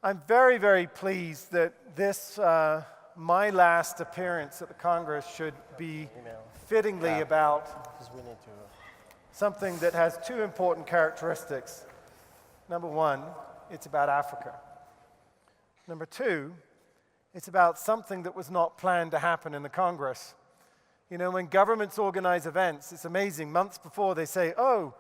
I'm very, very pleased that this, my last appearance at the Congress should be fittingly about something that has two important characteristics. Number one, it's about Africa. Number two, it's about something that was not planned to happen in the Congress. You know, when governments organize events, it's amazing. Months before they say, oh,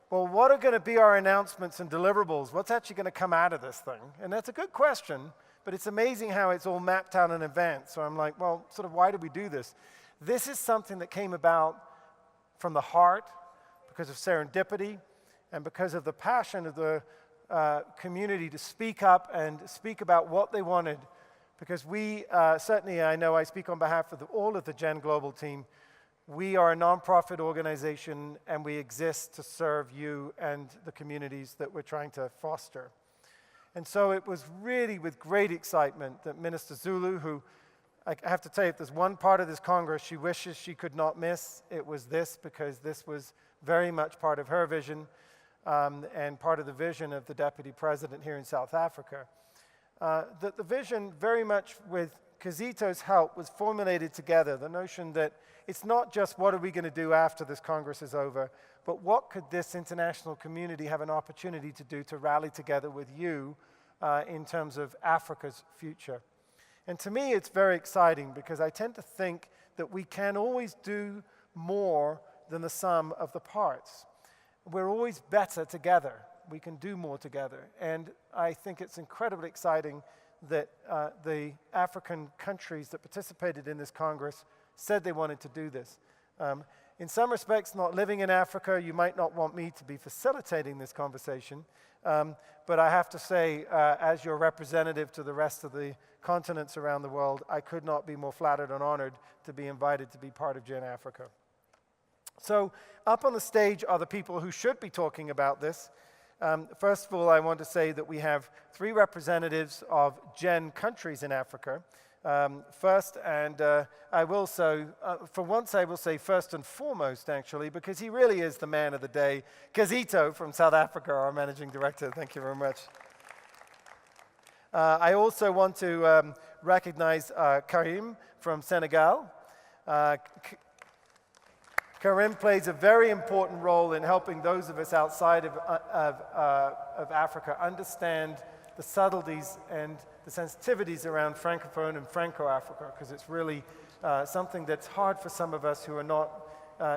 well, what are going to be our announcements and deliverables? What's actually going to come out of this thing? And that's a good question, but it's amazing how it's all mapped out in advance. So I'm like, well, sort of why do we do this? This is something that came about from the heart because of serendipity and because of the passion of the community to speak up and speak about what they wanted. Because we, certainly I know I speak on behalf of all of the Gen Global team, we are a nonprofit organization and we exist to serve you and the communities that we're trying to foster. And so it was really with great excitement that Minister Zulu, who I have to tell you, if there's one part of this Congress she wishes she could not miss, it was this, because this was very much part of her vision and part of the vision of the Deputy President here in South Africa. That the vision, very much with Kizito's help, was formulated together, the notion that it's not just what are we going to do after this Congress is over, but what could this international community have an opportunity to do to rally together with you in terms of Africa's future. And to me, it's very exciting because I tend to think that we can always do more than the sum of the parts. We're always better together. We can do more together. And I think it's incredibly exciting that the African countries that participated in this Congress said they wanted to do this. In some respects, not living in Africa, you might not want me to be facilitating this conversation, but I have to say, as your representative to the rest of the continents around the world, I could not be more flattered and honored to be invited to be part of Gen Africa. So up on the stage are the people who should be talking about this. First of all, I want to say that we have 3 representatives of Gen countries in Africa. First, and I will say, for once I will say first and foremost, actually, because he really is the man of the day, Kizito from South Africa, our Managing Director. Thank you very much. I also want to recognize Karim from Senegal. Karim plays a very important role in helping those of us outside of Africa understand the subtleties and the sensitivities around Francophone and Franco-Africa, because it's really something that's hard for some of us who are not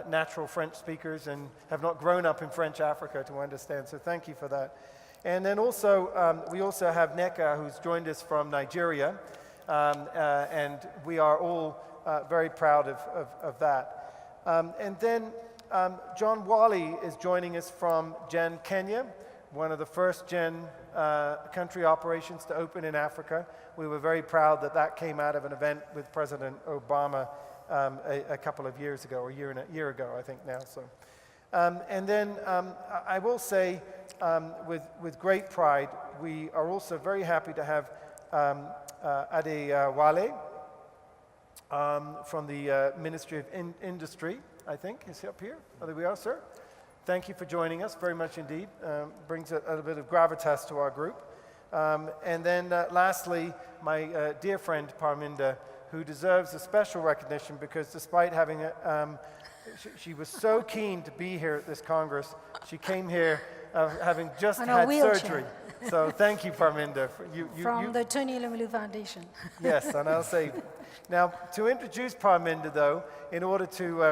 natural French speakers and have not grown up in French Africa to understand. So thank you for that. And then also, we also have Neka, who's joined us from Nigeria, and we are all very proud of that. And then John Wally is joining us from Gen Kenya, one of the first Gen country operations to open in Africa. We were very proud that that came out of an event with President Obama a couple of years ago, or a year ago, I think now. So, and then I will say, with great pride, we are also very happy to have Ade Wale from the Ministry of Industry, I think. Is he up here? Oh, there we are, sir. Thank you for joining us, very much indeed. Brings a bit of gravitas to our group. And then lastly, my dear friend Parminder, who deserves a special recognition because despite having she was so keen to be here at this Congress, she came here having just had surgery. So thank you, Parminder. From the Tony Elumelu Foundation. Yes, and I'll say, now to introduce Parminder though, in order to,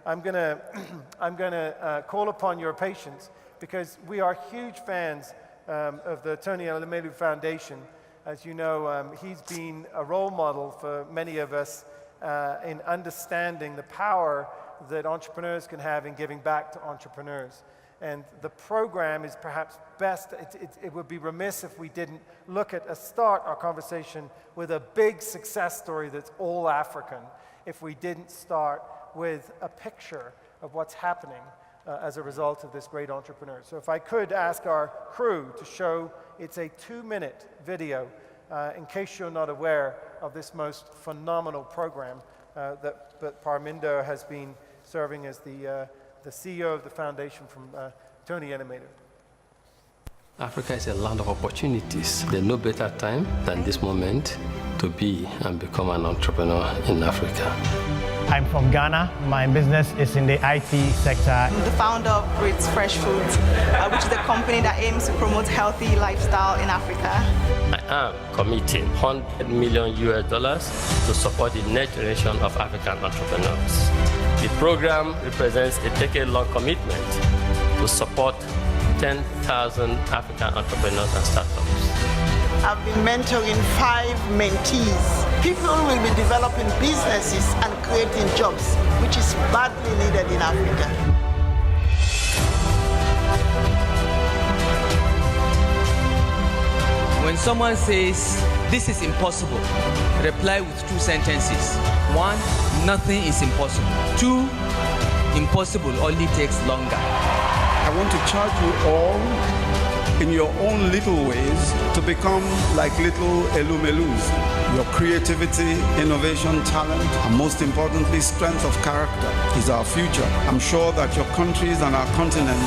I'm gonna call upon your patience because we are huge fans of the Tony Elumelu Foundation. As you know, he's been a role model for many of us in understanding the power that entrepreneurs can have in giving back to entrepreneurs. And the program is perhaps best, it would be remiss if we didn't start our conversation with a big success story that's all African, if we didn't start with a picture of what's happening as a result of this great entrepreneur. So if I could ask our crew to show, it's a 2-minute video, in case you're not aware of this most phenomenal program that Parminder has been serving as the CEO of the foundation from Tony Elumelu. Africa is a land of opportunities. There's no better time than this moment to be and become an entrepreneur in Africa. I'm from Ghana. My business is in the IT sector. I'm the founder of Brits Fresh Foods, which is a company that aims to promote healthy lifestyle in Africa. I am committing $100 million to support the next generation of African entrepreneurs. The program represents a decade-long commitment to support 10,000 African entrepreneurs and startups. I've been mentoring 5 mentees. People will be developing businesses and creating jobs, which is badly needed in Africa. When someone says, "This is impossible," reply with 2 sentences. 1, nothing is impossible. 2, impossible only takes longer. I want to charge you all in your own little ways to become like little Elumelus. Your creativity, innovation, talent, and most importantly, strength of character is our future. I'm sure that your countries and our continent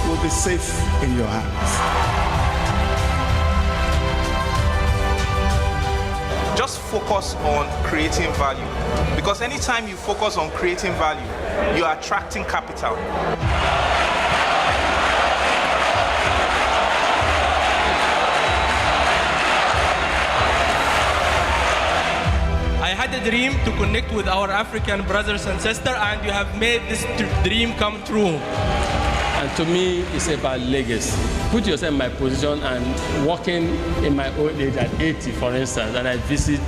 will be safe in your hands. Just focus on creating value, because anytime you focus on creating value, you are attracting capital. I had a dream to connect with our African brothers and sisters, and you have made this dream come true. And to me, it's about legacy. Put yourself in my position and working in my old age at 80, for instance, and I visit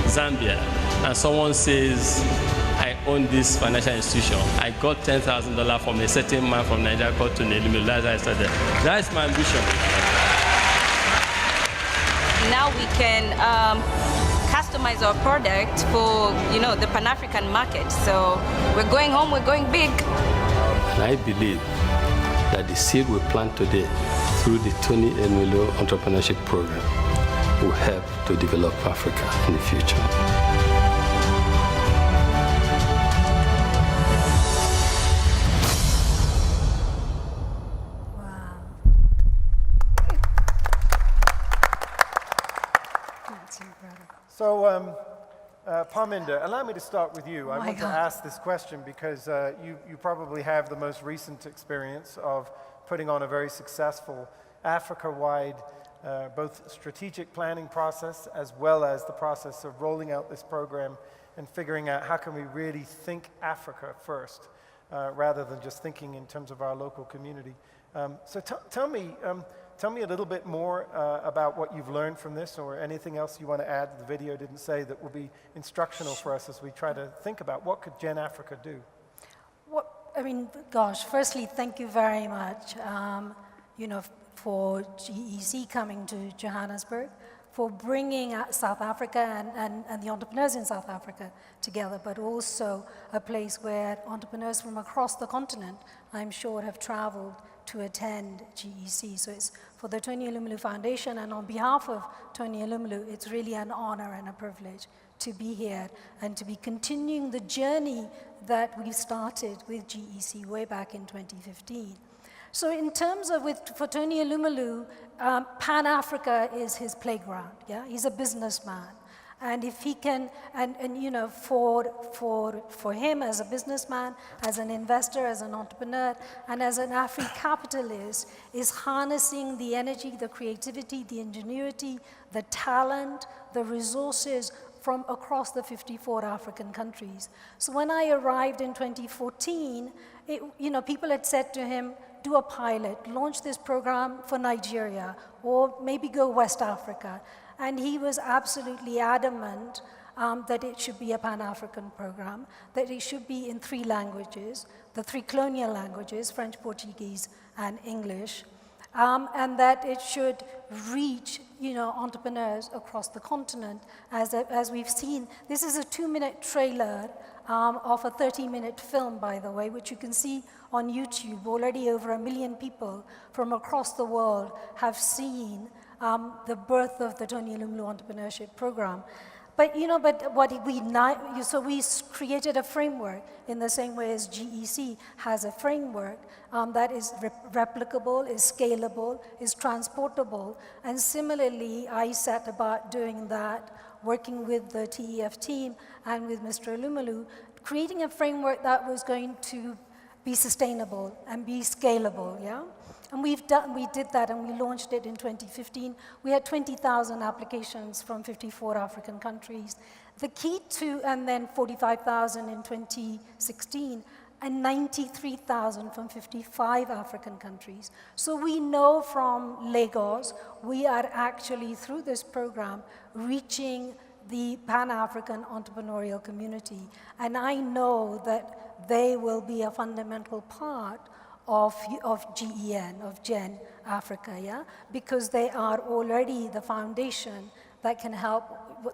Zambia, and someone says, "I own this financial institution. I got $10,000 from a certain man from Nigeria called Tony Elumelu." That's my ambition. Now we can customize our product for, the Pan-African market. So we're going home, we're going big. And I believe that the seed we plant today through the Tony Elumelu Entrepreneurship Program will help to develop Africa in the future. So, Parminder, allow me to start with you. I want to God. ask this question because you probably have the most recent experience of putting on a very successful Africa-wide both strategic planning process as well as the process of rolling out this program and figuring out how can we really think Africa first rather than just thinking in terms of our local community. So tell me a little bit more about what you've learned from this, or anything else you want to add the video didn't say that will be instructional for us as we try to think about what could Gen Africa do. Firstly, thank you very much, for GEC coming to Johannesburg, for bringing South Africa and the entrepreneurs in South Africa together, but also a place where entrepreneurs from across the continent, I'm sure, have traveled to attend GEC. So it's for the Tony Elumelu Foundation, and on behalf of Tony Elumelu, it's really an honor and a privilege to be here and to be continuing the journey that we started with GEC way back in 2015. So in terms of, for Tony Elumelu, Pan-Africa is his playground, yeah? He's a businessman. And if he can, for him as a businessman, as an investor, as an entrepreneur, and as an Afri-capitalist, is harnessing the energy, the creativity, the ingenuity, the talent, the resources from across the 54 African countries. So when I arrived in 2014, people had said to him, do a pilot, launch this program for Nigeria, or maybe go West Africa. And he was absolutely adamant that it should be a Pan-African program, that it should be in 3 languages, the 3 colonial languages, French, Portuguese, and English, and that it should reach entrepreneurs across the continent. As we've seen, this is a 2-minute trailer of a 30-minute film, by the way, which you can see on YouTube. Already over 1 million people from across the world have seen the birth of the Tony Elumelu Entrepreneurship Program. But so we created a framework in the same way as GEC has a framework that is replicable, is scalable, is transportable. And similarly, I set about doing that, working with the TEF team and with Mr. Elumelu, creating a framework that was going to be sustainable and be scalable, yeah? And we did that, and we launched it in 2015. We had 20,000 applications from 54 African countries. The key to, and then 45,000 in 2016, and 93,000 from 55 African countries. So we know from Lagos, we are actually, through this program, reaching the Pan-African entrepreneurial community. And I know that they will be a fundamental part of GEN, of GEN Africa, yeah? Because they are already the foundation that can help.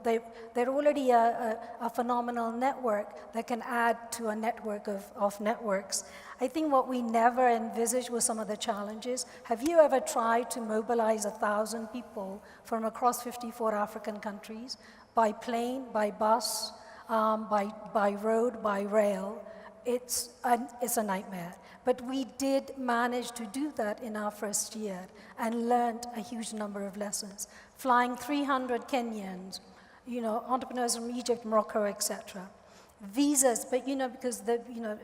They're already a phenomenal network that can add to a network of networks. I think what we never envisaged was some of the challenges. Have you ever tried to mobilize 1,000 people from across 54 African countries by plane, by bus, by road, by rail? It's a nightmare. But we did manage to do that in our first year and learned a huge number of lessons. Flying 300 Kenyans, entrepreneurs from Egypt, Morocco, etc. Visas, but because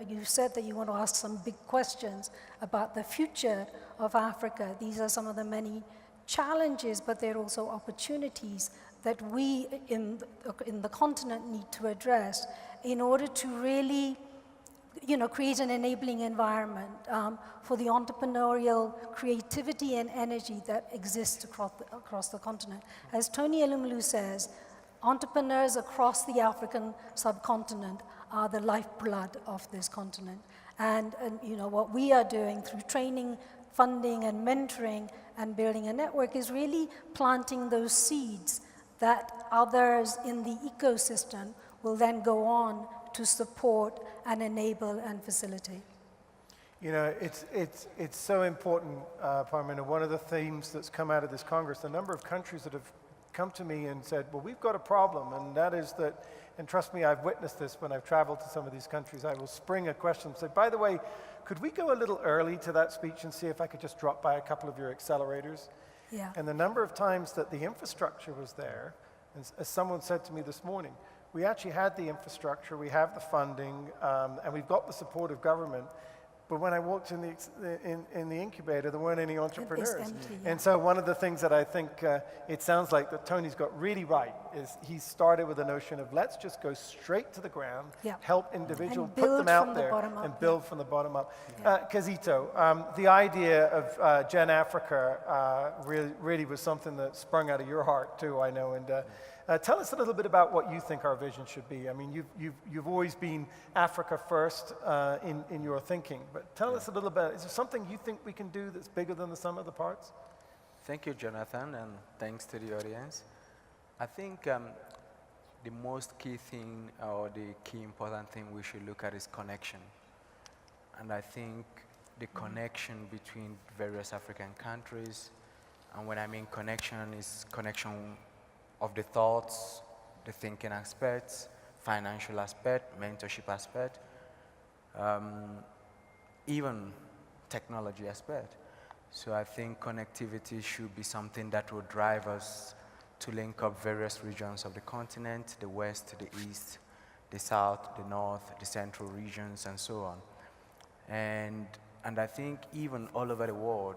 you said that you want to ask some big questions about the future of Africa. These are some of the many challenges, but they're also opportunities that we in the continent need to address in order to really create an enabling environment for the entrepreneurial creativity and energy that exists across the continent. As Tony Elumelu says, entrepreneurs across the African subcontinent are the lifeblood of this continent. And what we are doing through training, funding, and mentoring and building a network is really planting those seeds that others in the ecosystem will then go on to support and enable and facilitate. It's so important, Parmina. One of the themes that's come out of this Congress, the number of countries that have come to me and said, well, we've got a problem, and that is that, and trust me, I've witnessed this when I've traveled to some of these countries, I will spring a question and say, by the way, could we go a little early to that speech and see if I could just drop by a couple of your accelerators? Yeah. And the number of times that the infrastructure was there, as someone said to me this morning, we actually had the infrastructure, we have the funding, and we've got the support of government. But when I walked in the incubator, there weren't any entrepreneurs. It's empty, yeah. And so one of the things that I think it sounds like that Tony's got really right is he started with the notion of let's just go straight to the ground, yeah. help individuals, and put them out there, and build yeah. from the bottom up. Yeah. Kazito, the idea of Gen Africa really was something that sprung out of your heart too, I know. And tell us a little bit about what you think our vision should be. I mean, you've always been Africa first in your thinking, but tell us a little bit. Is there something you think we can do that's bigger than the sum of the parts? Thank you, Jonathan, and thanks to the audience. I think the most key thing or the key important thing we should look at is connection. And I think the connection between various African countries, and when I mean connection, is connection of the thoughts, the thinking aspects, financial aspect, mentorship aspect, even technology aspect. So I think connectivity should be something that will drive us to link up various regions of the continent, the west, the east, the south, the north, the central regions, and so on. And I think even all over the world,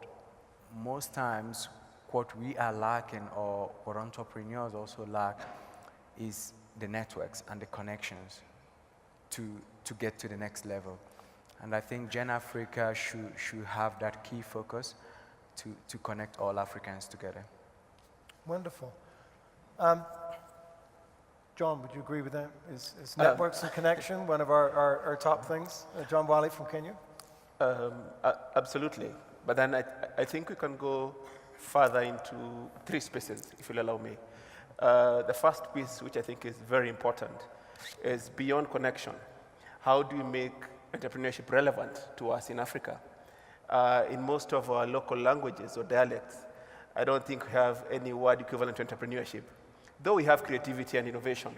most times what we are lacking, or what entrepreneurs also lack, is the networks and the connections to get to the next level. And I think Gen Africa should have that key focus to connect all Africans together. Wonderful. John, would you agree with that? Is networks and connection one of our top things? John Wally from Kenya? Absolutely. But then I think we can go further into three spaces, if you'll allow me. The first piece, which I think is very important, is beyond connection. How do we make entrepreneurship relevant to us in Africa? In most of our local languages or dialects, I don't think we have any word equivalent to entrepreneurship. though we have creativity and innovation.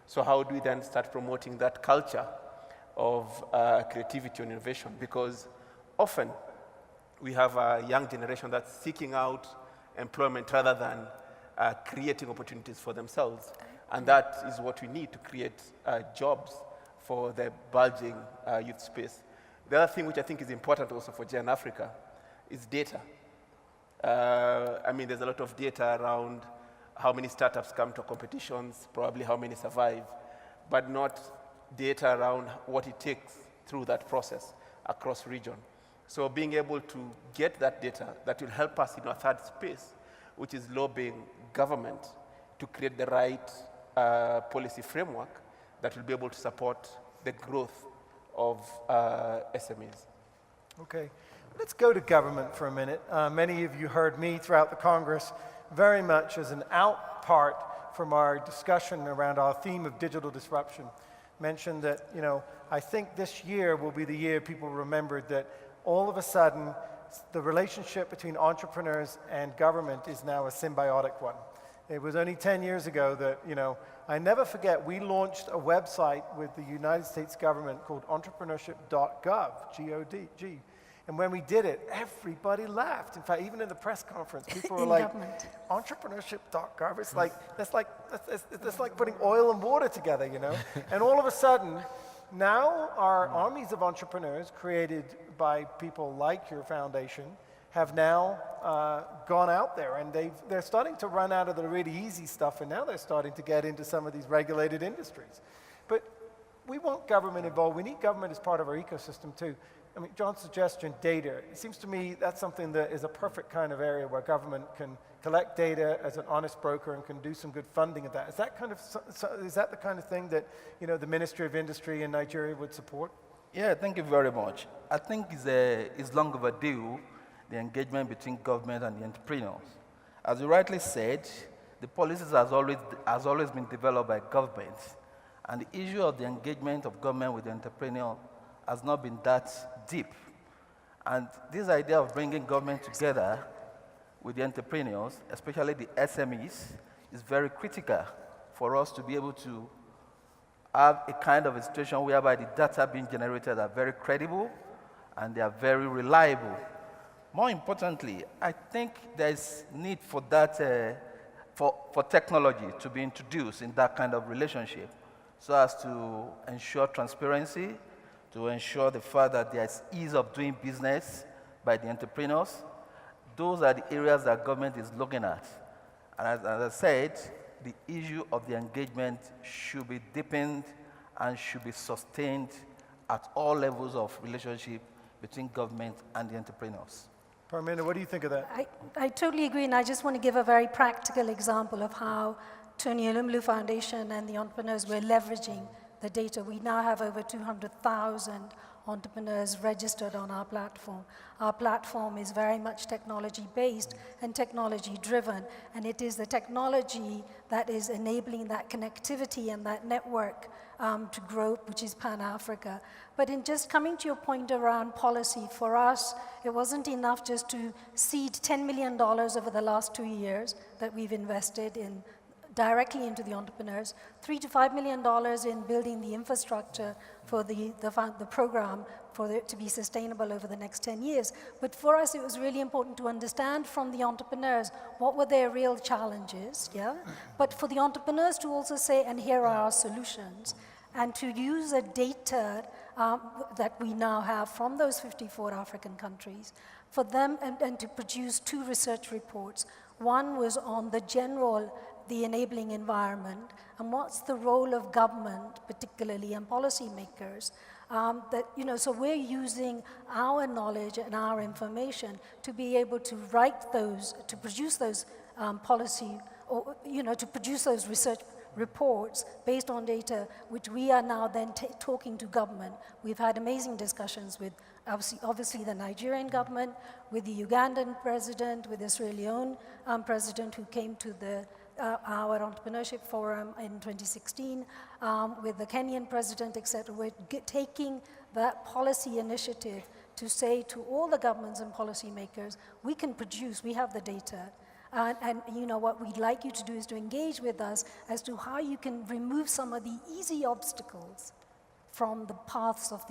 So how do we then start promoting that culture of creativity and innovation? Because often we have a young generation that's seeking out employment rather than creating opportunities for themselves. And that is what we need to create jobs for the bulging youth space. The other thing which I think is important also for GEN Africa is data. I mean, there's a lot of data around how many startups come to competitions, probably how many survive, but not data around what it takes through that process across region. So being able to get that data, that will help us in our third space, which is lobbying government to create the right policy framework that will be able to support the growth of SMEs. Okay, let's go to government for a minute. Many of you heard me throughout the Congress very much as an out part from our discussion around our theme of digital disruption. Mentioned that, you know, I think this year will be the year people remembered that all of a sudden the relationship between entrepreneurs and government is now a symbiotic one. It was only 10 years ago that, you know, I never forget, we launched a website with the United States government called Entrepreneurship.gov, G-O-D-G. And when we did it, everybody laughed. In fact, even in the press conference, people were like, Entrepreneurship.gov, it's like, that's like putting oil and water together, you know? And all of a sudden, now our armies of entrepreneurs created by people like your foundation have now gone out there, and they're starting to run out of the really easy stuff, and now they're starting to get into some of these regulated industries. But we want government involved. We need government as part of our ecosystem too. I mean, John's suggestion, data. It seems to me that's something that is a perfect kind of area where government can collect data as an honest broker and can do some good funding of that. Is that is that the kind of thing that, you know, the Ministry of Industry in Nigeria would support? Yeah, thank you very much. I think it's long overdue, the engagement between government and the entrepreneurs. As you rightly said, the policies has always been developed by government, and the issue of the engagement of government with the entrepreneur has not been that deep. And this idea of bringing government together with the entrepreneurs, especially the SMEs, is very critical for us to be able to have a kind of a situation whereby the data being generated are very credible and they are very reliable. More importantly, I think there is need for that, for technology to be introduced in that kind of relationship so as to ensure transparency, to ensure the fact that there is ease of doing business by the entrepreneurs. Those are the areas that government is looking at. And as I said, the issue of the engagement should be deepened and should be sustained at all levels of relationship between government and the entrepreneurs. Parmina, what do you think of that? I totally agree, and I just want to give a very practical example of how Tony Elumelu Foundation and the entrepreneurs were leveraging the data. We now have over 200,000 entrepreneurs registered on our platform. Our platform is very much technology-based and technology-driven, and it is the technology that is enabling that connectivity and that network to grow, which is Pan-Africa. But in just coming to your point around policy, for us, it wasn't enough just to seed $10 million over the last 2 years that we've invested in directly into the entrepreneurs, $3 to $5 million in building the infrastructure for the program for it to be sustainable over the next 10 years. But for us, it was really important to understand from the entrepreneurs what were their real challenges, yeah? But for the entrepreneurs to also say, and here are our solutions, and to use the data that we now have from those 54 African countries, for them, and to produce 2 research reports. One was on the enabling environment, and what's the role of government, particularly, and policymakers. So we're using our knowledge and our information to be able to write those, to produce those to produce those research reports based on data, which we are now then talking to government. We've had amazing discussions with obviously the Nigerian government, with the Ugandan president, with the Sierra Leone president who came to our entrepreneurship forum in 2016, with the Kenyan president, etc. We're taking that policy initiative to say to all the governments and policymakers, we can produce, we have the data. And you know, what we'd like you to do is to engage with us as to how you can remove some of the easy obstacles from the paths of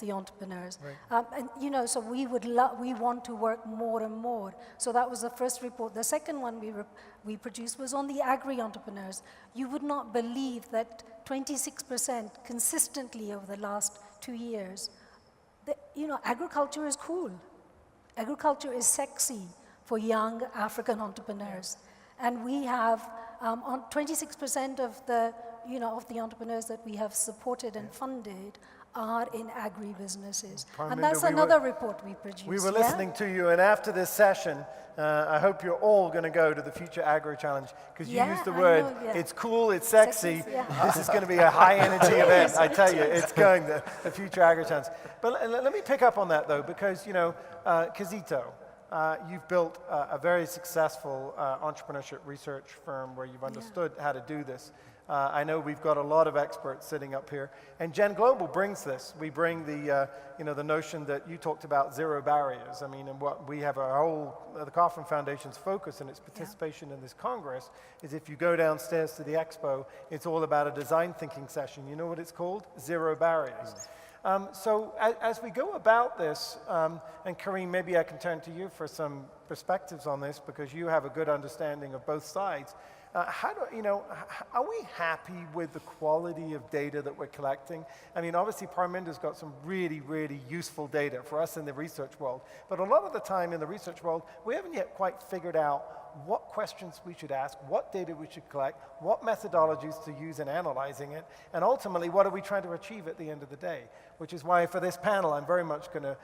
the entrepreneurs. Right. And you know, so we want to work more and more. So that was the first report. The second one we produced was on the agri-entrepreneurs. You would not believe that 26% consistently over the last 2 years. You know, agriculture is cool. Agriculture is sexy for young African entrepreneurs. And we have on 26% of the entrepreneurs that we have supported and funded are in agri-businesses. And that's another report we produced. We were listening to you, and after this session, I hope you're all going to go to the Future Agri Challenge, because you used the word, it's cool, it's sexy. This is going to be a high-energy event, I tell you. It's going, the Future Agri Challenge. But let me pick up on that, though, because, you know, Kizito, you've built a very successful entrepreneurship research firm where you've understood how to do this. I know we've got a lot of experts sitting up here, and Gen Global brings this. We bring the, the notion that you talked about, zero barriers. I mean, and what we have the Kauffman Foundation's focus and its participation in this Congress is, if you go downstairs to the expo, it's all about a design thinking session. You know what it's called? Zero barriers. So as we go about this, and Kareem, maybe I can turn to you for some perspectives on this, because you have a good understanding of both sides. Are we happy with the quality of data that we're collecting? I mean, obviously, Parminder's got some really, really useful data for us in the research world. But a lot of the time in the research world, we haven't yet quite figured out what questions we should ask, what data we should collect, what methodologies to use in analyzing it, and ultimately, what are we trying to achieve at the end of the day? Which is why for this panel, I'm very much going to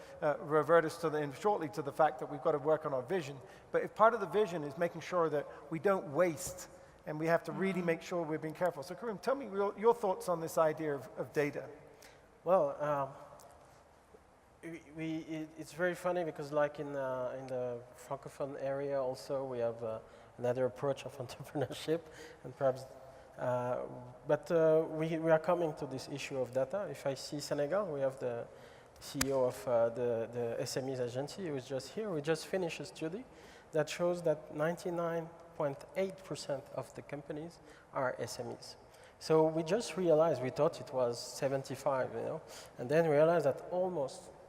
revert us shortly to the fact that we've got to work on our vision. But if part of the vision is making sure that we don't waste, and we have to really make sure we're being careful. So Kareem, tell me your thoughts on this idea of data. Well, it's very funny because, like in the Francophone area also, we have another approach of entrepreneurship, and perhaps, but we are coming to this issue of data. If I see Senegal, we have the CEO of the SMEs agency who is just here. We just finished a study that shows that 99.8% of the companies are SMEs. So we just realized, we thought it was 75, and then realized that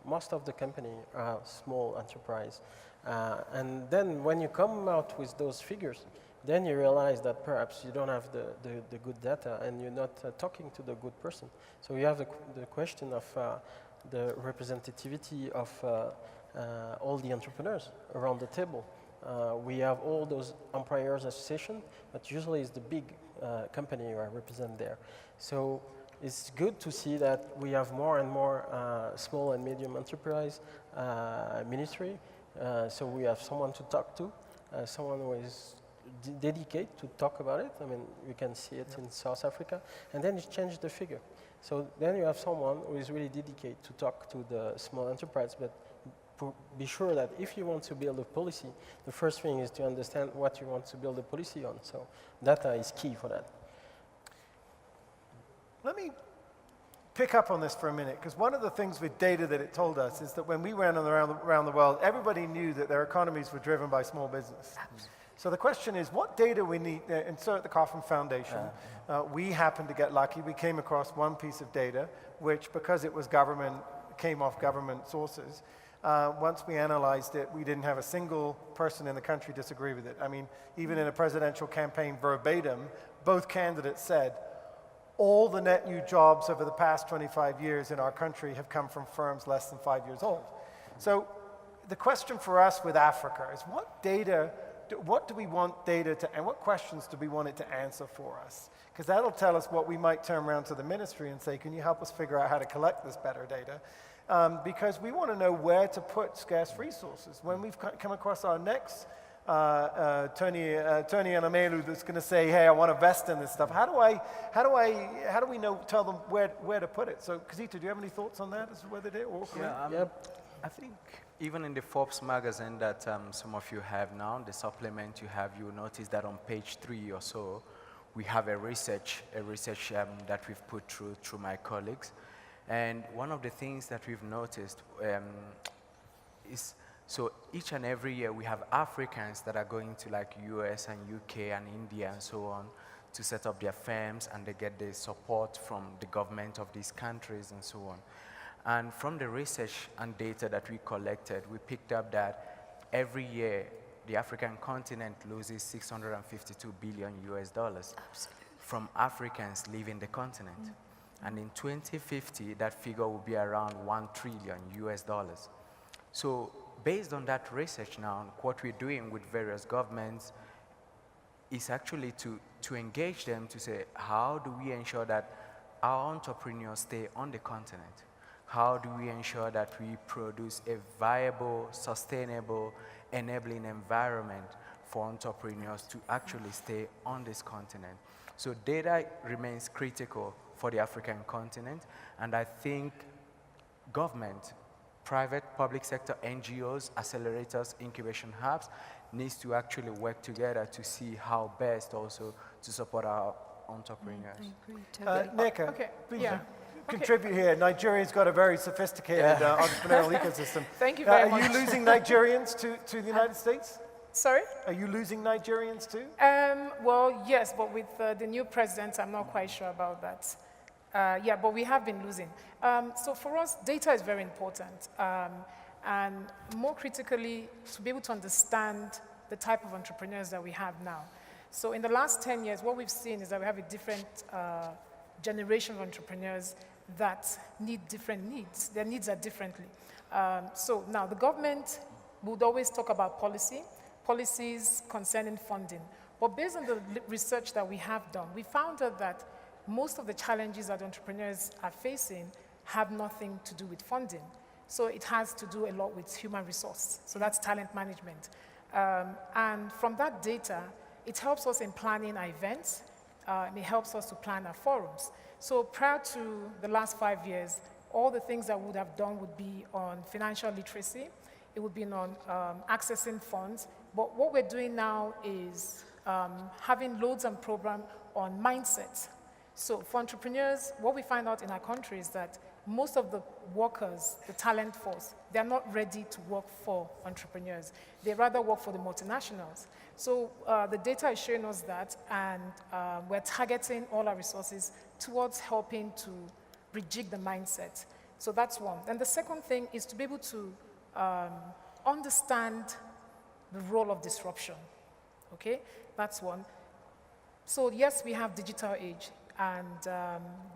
most of the company are small enterprise. And then when you come out with those figures, then you realize that perhaps you don't have the good data and you're not talking to the good person. So you have the question of the representativity of all the entrepreneurs around the table. We have all those employers association, but usually it's the big company who are represented there. So it's good to see that we have more and more small and medium enterprise ministry. So we have someone to talk to, someone who is dedicated to talk about it. I mean, you can see it in South Africa. And then you change the figure. So then you have someone who is really dedicated to talk to the small enterprise, but be sure that if you want to build a policy, the first thing is to understand what you want to build a policy on. So data is key for that. Let me pick up on this for a minute, because one of the things with data that it told us is that when we went around the world, everybody knew that their economies were driven by small business. So the question is, what data we need, and so at the Kauffman Foundation, we happened to get lucky. We came across one piece of data, which, because it was government, came off government sources. Once we analyzed it, we didn't have a single person in the country disagree with it. I mean, even in a presidential campaign verbatim, both candidates said, all the net new jobs over the past 25 years in our country have come from firms less than 5 years old. So the question for us with Africa is, what do we want data to, and what questions do we want it to answer for us? Because that'll tell us what we might turn around to the ministry and say, can you help us figure out how to collect this better data? Because we want to know where to put scarce resources. When we've come across our next Tony Anamelu that's going to say, hey, I want to invest in this stuff, how do we know, tell them where to put it? So, Kizito, do you have any thoughts on that as to whether they or I think even in the Forbes magazine that some of you have now, the supplement you have, you'll notice that on page 3 or so, we have a research that we've put through my colleagues. And one of the things that we've noticed is So each and every year we have Africans that are going to like US and UK and India and so on to set up their firms, and they get the support from the government of these countries and so on. And from the research and data that we collected, we picked up that every year the African continent loses $652 billion from Africans leaving the continent. And in 2050, that figure will be around $1 trillion. So based on that research now, what we're doing with various governments is actually to engage them to say, how do we ensure that our entrepreneurs stay on the continent? How do we ensure that we produce a viable, sustainable, enabling environment for entrepreneurs to actually stay on this continent? So data remains critical for the African continent, and I think government, private, public sector, NGOs, accelerators, incubation hubs needs to actually work together to see how best also to support our entrepreneurs. Nika, Okay, please yeah. contribute here. Nigeria's got a very sophisticated entrepreneurial ecosystem. Thank you very Are you much. losing Nigerians to the United States? Sorry? Are you losing Nigerians too? Well, yes, but with the new president, I'm not quite sure about that. Yeah, but we have been losing. So for us, data is very important. And more critically, to be able to understand the type of entrepreneurs that we have now. So in the last 10 years, what we've seen is that we have a different generation of entrepreneurs that need different needs. Their needs are differently. So now the government would always talk about policies concerning funding. But based on the research that we have done, we found out that most of the challenges that entrepreneurs are facing have nothing to do with funding. So it has to do a lot with human resource. So that's talent management. And from that data, it helps us in planning our events. It helps us to plan our forums. So prior to the last 5 years, all the things that we would have done would be on financial literacy. It would be on accessing funds. But what we're doing now is having loads and programs on mindset. So for entrepreneurs, what we find out in our country is that most of the workers, the talent force, they're not ready to work for entrepreneurs. They rather work for the multinationals. So the data is showing us that, and we're targeting all our resources towards helping to rejig the mindset. So that's one. And the second thing is to be able to understand the role of disruption. Okay, that's one. So yes, we have digital age. And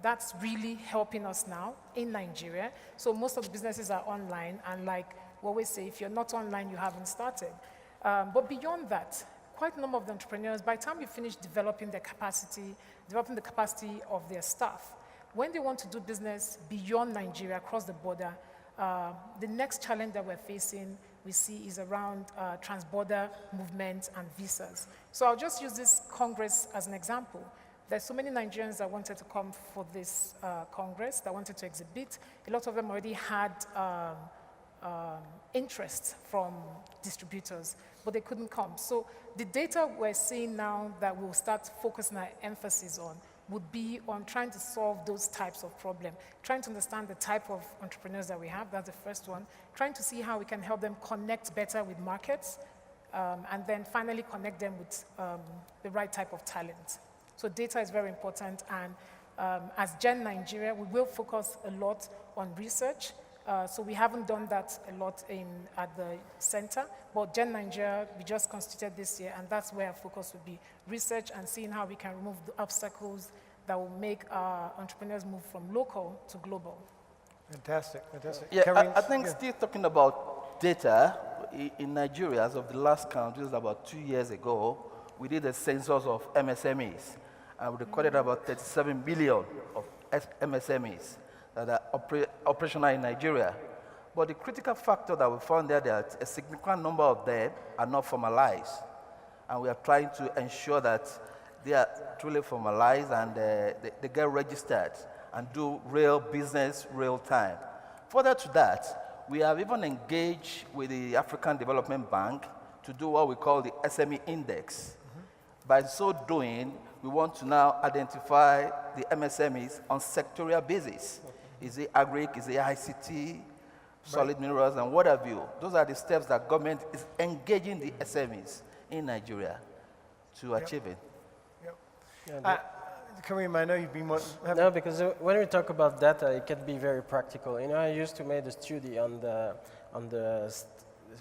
that's really helping us now in Nigeria. So most of the businesses are online, and like we always say, if you're not online, you haven't started. But beyond that, quite a number of the entrepreneurs, by the time you finish developing the capacity of their staff, when they want to do business beyond Nigeria, across the border, the next challenge that we're facing, we see, is around transborder movement and visas. So I'll just use this Congress as an example. There's so many Nigerians that wanted to come for this Congress, that wanted to exhibit. A lot of them already had interest from distributors, but they couldn't come. So the data we're seeing now that we'll start focusing our emphasis on would be on trying to solve those types of problems, trying to understand the type of entrepreneurs that we have, that's the first one, trying to see how we can help them connect better with markets, and then finally connect them with the right type of talent. So data is very important, and as Gen Nigeria, we will focus a lot on research. So we haven't done that a lot at the center, but Gen Nigeria, we just constituted this year, and that's where our focus will be, research and seeing how we can remove the obstacles that will make our entrepreneurs move from local to global. Fantastic, fantastic. Yeah, I think still talking about data, in Nigeria, as of the last count, this is about 2 years ago, we did a census of MSMEs. And we recorded about 37 billion of MSMEs that are operational in Nigeria. But the critical factor that we found there, that a significant number of them are not formalized. And we are trying to ensure that they are truly formalized and they get registered and do real business real time. Further to that, we have even engaged with the African Development Bank to do what we call the SME Index. By so doing, we want to now identify the MSMEs on sectorial basis. Is it agri, is it ICT? solid minerals, and what have you. Those are the steps that government is engaging the SMEs in Nigeria to achieve it. Kareem, I know you've been... No, because when we talk about data, it can be very practical. You know, I used to make a study on the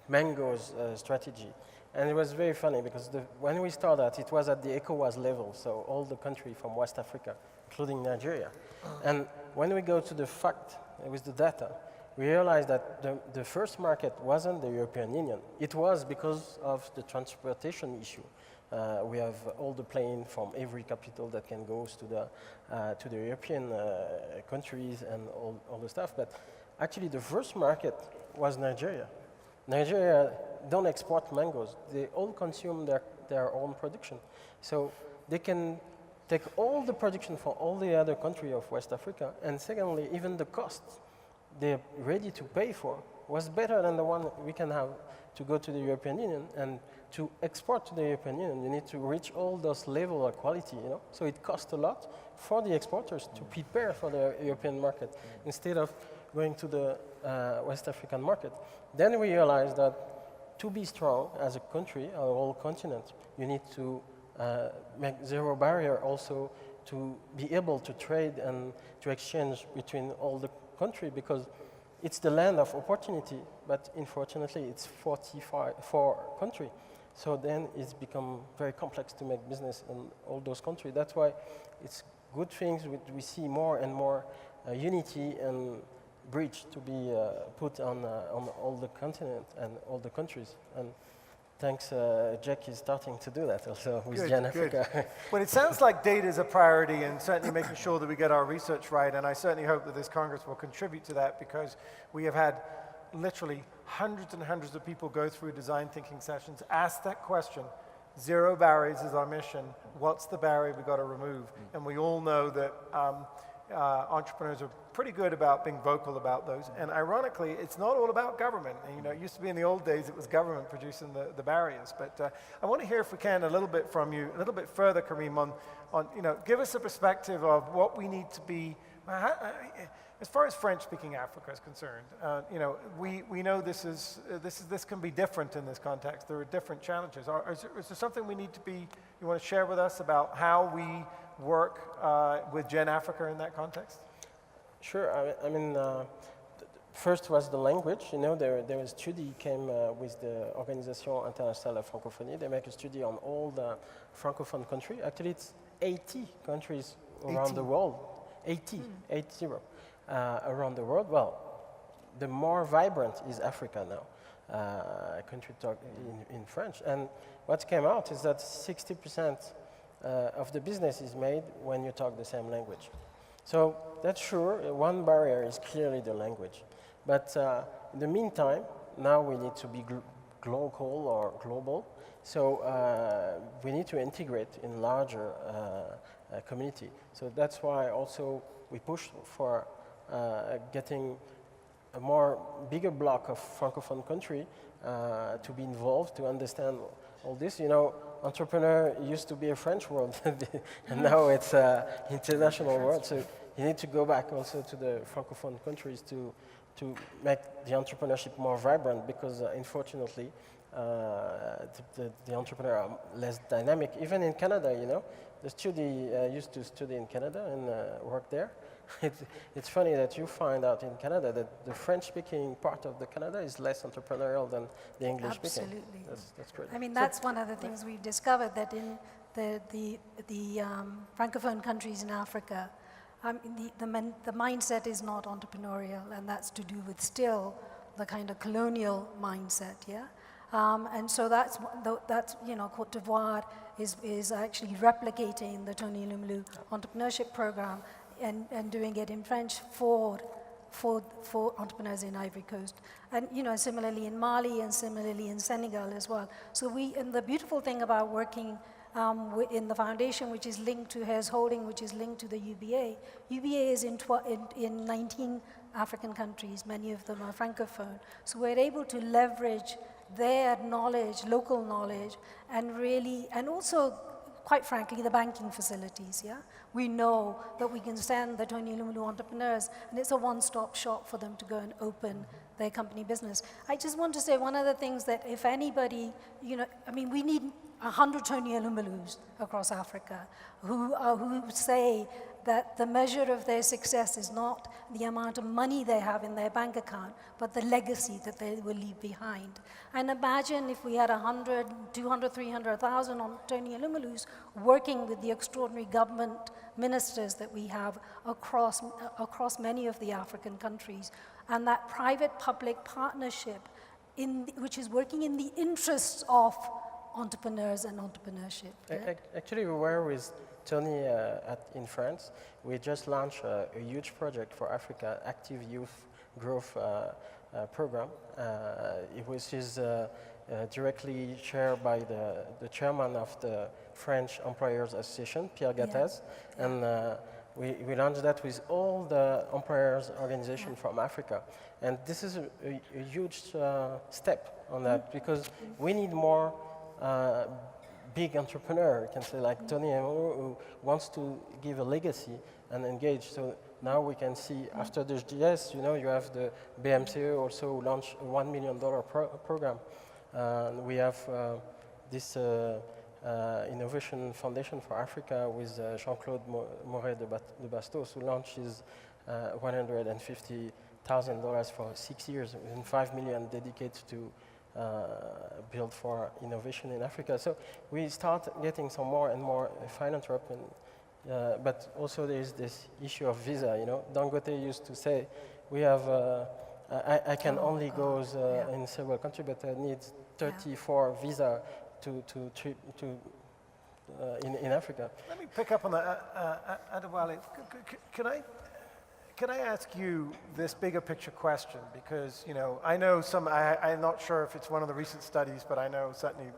mangoes strategy. And it was very funny because when we started, it was at the ECOWAS level, so all the countries from West Africa, including Nigeria. And when we go to the fact with the data, we realized that the first market wasn't the European Union. It was because of the transportation issue. We have all the plane from every capital that can go to the European countries and all the stuff. But actually, the first market was Nigeria. Nigeria don't export mangoes. They all consume their own production. So they can take all the production for all the other countries of West Africa. And secondly, even the cost they're ready to pay for was better than the one we can have to go to the European Union. And to export to the European Union, you need to reach all those levels of quality, you know? So it costs a lot for the exporters to prepare for the European market instead of going to the West African market. Then we realized that to be strong as a country, or a whole continent, you need to make zero barrier also to be able to trade and to exchange between all the countries, because it's the land of opportunity, but unfortunately it's 44 countries. So then it's become very complex to make business in all those countries. That's why it's good things we see more and more unity and bridge to be put on all the continent and all the countries. And thanks, Jack is starting to do that also with Gen Africa. Well, it sounds like data is a priority, and certainly making sure that we get our research right, and I certainly hope that this Congress will contribute to that, because we have had literally hundreds and hundreds of people go through design thinking sessions, ask that question. Zero barriers is our mission. What's the barrier we've got to remove? And we all know that entrepreneurs are pretty good about being vocal about those. And ironically, it's not all about government. And, you know, it used to be in the old days, it was government producing the barriers. But I want to hear, if we can, a little bit from you, a little bit further, Kareem, on you know, give us a perspective of what we need to be, as far as French-speaking Africa is concerned. You know, we know this can be different in this context. There are different challenges. Is there something we need to be, you want to share with us about how we work with Gen Africa in that context? Sure. I mean, first was the language. You know, there was a study came with the Organisation Internationale de Francophonie. They make a study on all the Francophone countries. Actually, it's 80 countries around the world. 80 around the world. Well, the more vibrant is Africa now. Country talk in French. And what came out is that 60% of the business is made when you talk the same language. So that's sure, one barrier is clearly the language. But in the meantime, now we need to be local or global. So we need to integrate in larger community. So that's why also we push for getting a bigger block of Francophone country to be involved, to understand all this. You know, entrepreneur used to be a French word, and now it's an international word. So you need to go back also to the Francophone countries to make the entrepreneurship more vibrant, because unfortunately, the entrepreneur are less dynamic. Even in Canada, you know, the study used to study in Canada and work there. It's funny that you find out in Canada that the French-speaking part of the Canada is less entrepreneurial than the English-speaking. Absolutely. That's great. I mean, that's one of the things we've discovered, that in the Francophone countries in Africa, the mindset is not entrepreneurial, and that's to do with still the kind of colonial mindset, yeah? And so that's you know, Côte d'Ivoire is actually replicating the Tony Lumulu entrepreneurship program and doing it in French for entrepreneurs in Ivory Coast. And, you know, similarly in Mali and similarly in Senegal as well. So and the beautiful thing about working in the foundation, which is linked to Hares Holding, which is linked to the UBA. UBA is in 19 African countries, many of them are Francophone. So we're able to leverage their knowledge, local knowledge, and also, quite frankly, the banking facilities, yeah? We know that we can send the Tony Lumulu entrepreneurs, and it's a one-stop shop for them to go and open their company business. I just want to say one of the things that if anybody, I mean, we need 100 Tony Elumalus across Africa who say that the measure of their success is not the amount of money they have in their bank account, but the legacy that they will leave behind. And imagine if we had 100, 200, 300,000 Tony Elumalus working with the extraordinary government ministers that we have across many of the African countries, and that private-public partnership which is working in the interests of entrepreneurs and entrepreneurship. Actually, we were with Tony in France. We just launched a huge project for Africa, Active Youth Growth Program, which is directly chaired by the chairman of the French Employers Association, Pierre Gattaz. Yeah. And we launched that with all the employers organizations from Africa. And this is a huge step on that, because we need more big entrepreneur, you can say, like Tony, who wants to give a legacy and engage. So now we can see, after the GEC, you have the BMCE also launched a $1 million program. We have this Innovation Foundation for Africa with Jean-Claude Moret de Bastos, who launched his $150,000 for 6 years, and $5 million dedicated to build for innovation in Africa. So we start getting some more and more philanthropy, but also there is this issue of visa. Dangote used to say, we have, I can only go in several countries, but I need 34 visa in Africa. Let me pick up on that, Adewale. Can I ask you this bigger picture question? Because, I know I'm not sure if it's one of the recent studies, but I know certainly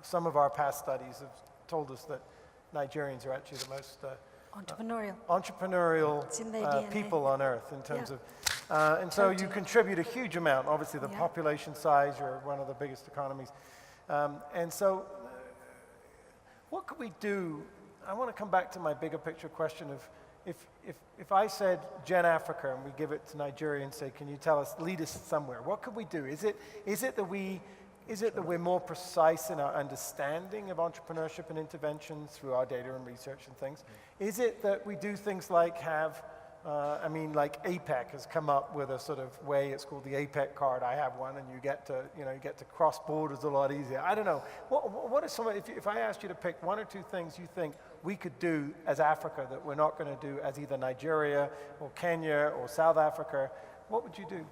some of our past studies have told us that Nigerians are actually the most entrepreneurial people on earth in terms of, and so you contribute a huge amount, obviously the population size, you're one of the biggest economies. And so what could we do? I want to come back to my bigger picture question of, if I said Gen Africa and we give it to Nigeria and say, can you lead us somewhere? What could we do? Is it that we're more precise in our understanding of entrepreneurship and intervention through our data and research and things? Is it that we do things like like APEC has come up with a sort of way, it's called the APEC card. I have one, and you get to cross borders a lot easier. I don't know. What are some, if I asked you to pick one or two things you think we could do as Africa that we're not going to do as either Nigeria or Kenya or South Africa, what would you do?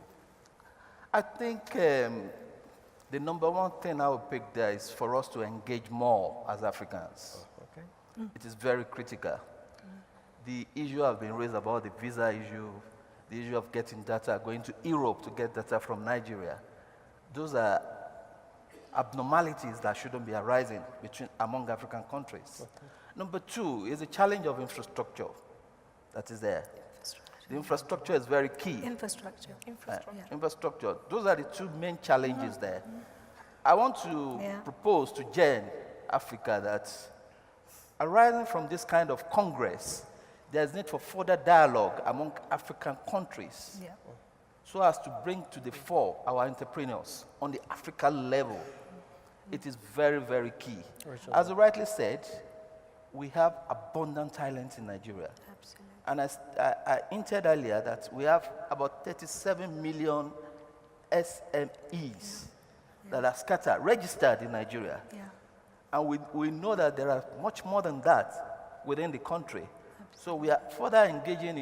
I think the number one thing I would pick there is for us to engage more as Africans. Okay. It is very critical. The issue has been raised about the visa issue, the issue of getting data, going to Europe to get data from Nigeria. Those are abnormalities that shouldn't be arising among African countries. Okay. Number two is the challenge of infrastructure that is there. The infrastructure is very key. Infrastructure. Those are the two main challenges there. I want to propose to Gen Africa that arising from this kind of Congress, there's need for further dialogue among African countries so as to bring to the fore our entrepreneurs on the African level. It is very, very key. As you rightly said, we have abundant talent in Nigeria. Absolutely. And I hinted earlier that we have about 37 million SMEs that are scattered, registered in Nigeria. Yeah. And we know that there are much more than that within the country. So we are further engaging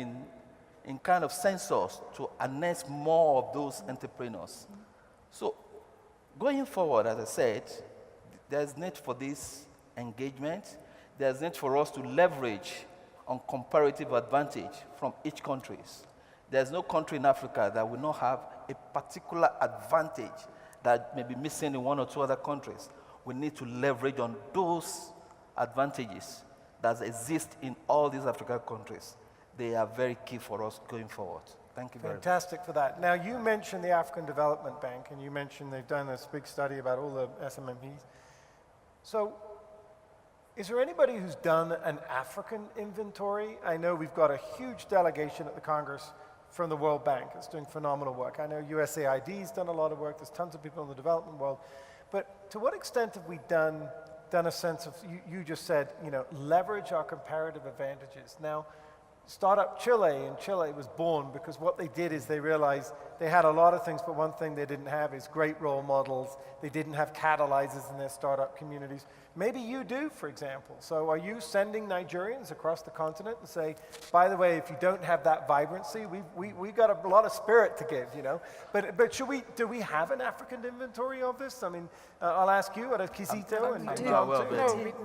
in kind of census to harness more of those entrepreneurs. So going forward, as I said, there's need for this engagement. There's need for us to leverage on comparative advantage from each country. There's no country in Africa that will not have a particular advantage that may be missing in one or two other countries. We need to leverage on those advantages that exist in all these African countries. They are very key for us going forward. Thank you very much. Fantastic for that. Now, you mentioned the African Development Bank, and you mentioned they've done this big study about all the SMMEs. So, is there anybody who's done an African inventory? I know we've got a huge delegation at the Congress from the World Bank. It's doing phenomenal work. I know USAID's done a lot of work. There's tons of people in the development world. But to what extent have we done a sense of, you just said, leverage our comparative advantages. Now, Startup Chile in Chile was born because what they did is they realized they had a lot of things, but one thing they didn't have is great role models. They didn't have catalyzers in their startup communities. Maybe you do, for example. So are you sending Nigerians across the continent and say, by the way, if you don't have that vibrancy, we've got a lot of spirit to give, But do we have an African inventory of this? I mean, I'll ask you, at Kizito and John too.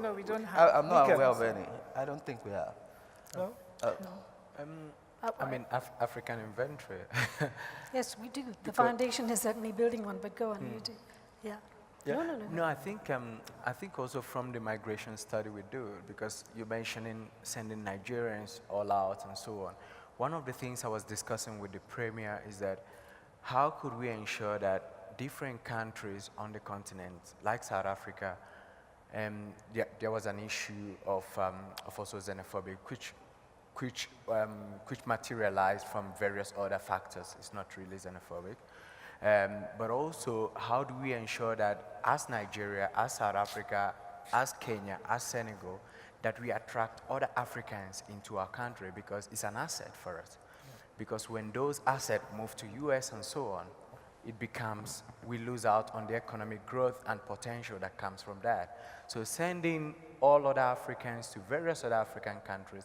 No, we don't have. I'm not aware of any. I don't think we have. No? I mean, African inventory. Yes, we do. The foundation is certainly building one, but go on, you do. Yeah. Yeah. No, I think also from the migration study we do, because you're mentioning sending Nigerians all out and so on. One of the things I was discussing with the Premier is that how could we ensure that different countries on the continent, like South Africa, there was an issue of also xenophobia, which materialized from various other factors. It's not really xenophobic. But also, how do we ensure that as Nigeria, as South Africa, as Kenya, as Senegal, that we attract other Africans into our country, because it's an asset for us. Because when those assets move to US and so on, it becomes, we lose out on the economic growth and potential that comes from that. So sending all other Africans to various other African countries,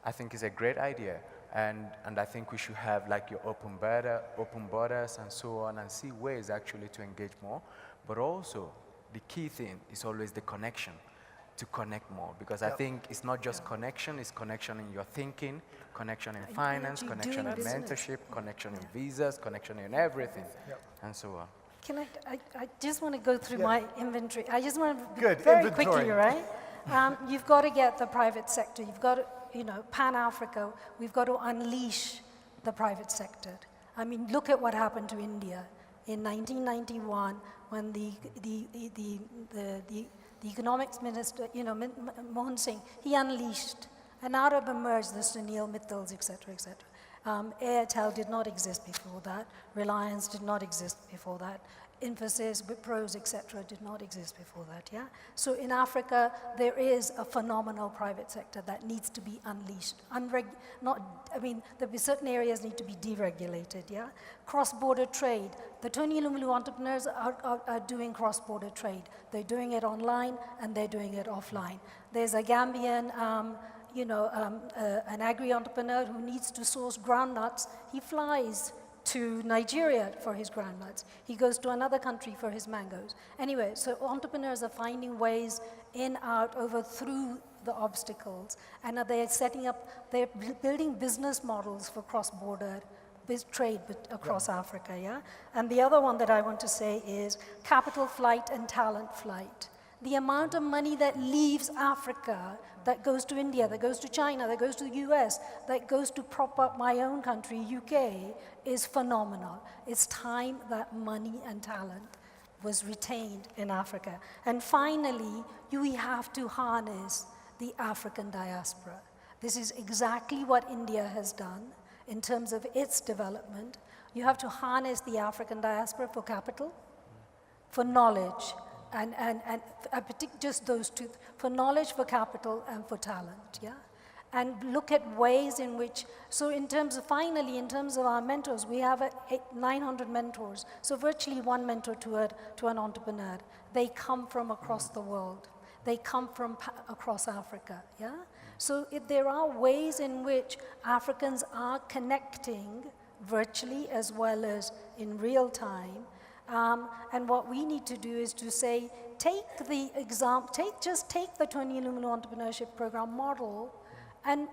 I think is a great idea. And I think we should have like your open borders and so on, and see ways actually to engage more. But also, the key thing is always the connection, to connect more. Because I think it's not just connection, it's connection in your thinking, connection in finance, connection in mentorship, connection in visas, connection in everything, and so on. Can I just want to go through my inventory. I just want to Good, very inventory. quickly, right? You've got to get the private sector. You've got to, Pan-Africa, we've got to unleash the private sector. I mean, look at what happened to India in 1991 when the economics minister, Mohan Singh, he unleashed, and out of emerged the Sunil Mittals, et cetera, et cetera. Airtel did not exist before that. Reliance did not exist before that. Infosys, Wipros, et cetera, did not exist before that, yeah? So in Africa, there is a phenomenal private sector that needs to be unleashed. There'll be certain areas need to be deregulated, yeah? Cross-border trade. The Tony Lumulu entrepreneurs are doing cross-border trade. They're doing it online and they're doing it offline. There's a Gambian, an agri-entrepreneur who needs to source groundnuts. He flies to Nigeria for his groundnuts. He goes to another country for his mangoes. Anyway, so entrepreneurs are finding ways in, out, over, through the obstacles, and they're building business models for cross-border trade across Africa, yeah? And the other one that I want to say is capital flight and talent flight. The amount of money that leaves Africa, that goes to India, that goes to China, that goes to the US, that goes to prop up my own country, UK, is phenomenal. It's time that money and talent was retained in Africa. And finally, we have to harness the African diaspora. This is exactly what India has done in terms of its development. You have to harness the African diaspora for capital, for knowledge, and just those two, for knowledge, for capital, and for talent, yeah? And look at ways in which, so in terms of our mentors, we have 900 mentors. So virtually one mentor to an entrepreneur. They come from across the world. They come from across Africa, yeah? So there are ways in which Africans are connecting virtually as well as in real time. And what we need to do is to say, take the Tony Lumulu Entrepreneurship Program model, and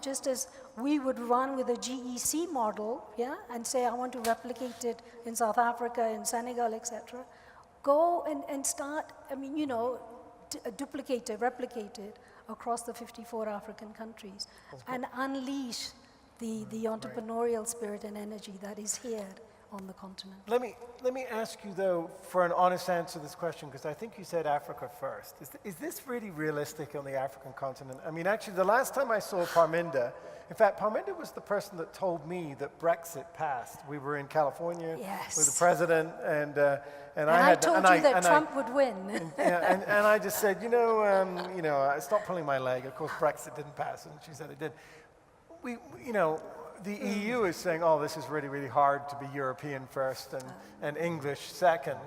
just as we would run with a GEC model, yeah, and say, I want to replicate it in South Africa, in Senegal, etc. Go and start, duplicate it, replicate it across the 54 African countries, and unleash the entrepreneurial spirit and energy that is here on the continent. Let me ask you, though, for an honest answer to this question, because I think you said Africa first. Is this really realistic on the African continent? I mean, actually, the last time I saw Parminder, in fact, Parminder was the person that told me that Brexit passed. We were in California with the president, and I told you that Trump would win. and I just said, I stopped pulling my leg. Of course, Brexit didn't pass, and she said it did. The EU is saying, oh, this is really, really hard to be European first and English second,